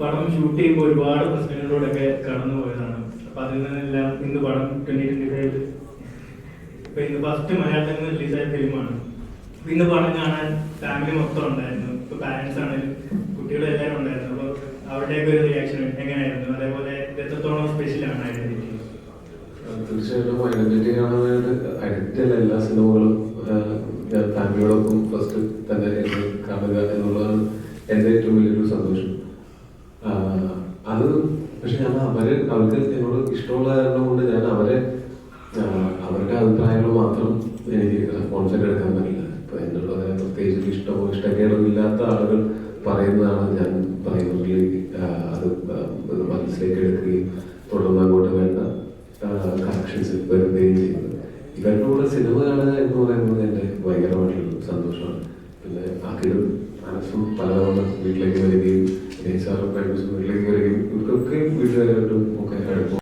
പടം ഷൂട്ട് ചെയ്യുമ്പോൾ ഒരുപാട് പ്രശ്നങ്ങളിലൂടെയൊക്കെ കടന്നു പോയതാണ്. അപ്പൊ അതിൽ നിന്നെല്ലാം ഇന്ന് പടം 2025 ഇപ്പൊ ഇന്ന് ഫസ്റ്റ് മലയാളത്തിൽ നിന്ന് റിലീസായ ഫിലിമാണ്. ഇന്ന് പടം കാണാൻ ഫാമിലി മൊത്തം ഉണ്ടായിരുന്നു. ഇപ്പൊ പാരന്റ്സ് ആണെങ്കിലും കുട്ടികളും എല്ലാവരും ഉണ്ടായിരുന്നു. അപ്പൊ അവരുടെയൊക്കെ ഒരു റിയാക്ഷൻ എങ്ങനെയായിരുന്നു? അതേപോലെ എത്രത്തോളം സ്പെഷ്യലാണ് ഐഡന്റിറ്റി? തീർച്ചയായിട്ടും ഐഡന്റിറ്റി കാണാനായിട്ട് ഐഡന്റിറ്റി അല്ല, എല്ലാ സിനിമകളും ഞാൻ ഫാമിലിയോടൊപ്പം ഫസ്റ്റ് തന്നെ കാണുക എന്നുള്ളതാണ് എൻ്റെ ഏറ്റവും വലിയൊരു സന്തോഷം. അത് പക്ഷെ ഞാൻ അവർക്ക് എന്നോട് ഇഷ്ടമുള്ള കാരണം കൊണ്ട് ഞാൻ അവരുടെ അഭിപ്രായങ്ങൾ മാത്രം എനിക്ക് റെസ്പോൺസിബിലിറ്റി എടുക്കാൻ പറ്റില്ല. ഇപ്പൊ എന്നോട് അങ്ങനെ പ്രത്യേകിച്ച് ഇഷ്ടമോ ഇഷ്ടക്കേടോ ഇല്ലാത്ത ആളുകൾ പറയുന്നതാണ് ഞാൻ പറയുന്നതിൽ അത് മനസ്സിലേക്ക് എടുക്കുകയും തുടർന്ന് അങ്ങോട്ട് വേണ്ട കറക്ഷൻസ് വരുകയും ചെയ്യുന്നത്. ഇവരുടെ കൂടെ സിനിമ കാണുക എന്ന് പറയുന്നത് എൻ്റെ ഭയങ്കരമായിട്ടുള്ള സന്തോഷമാണ്. പിന്നെ അഖിലും മനസ്സും പല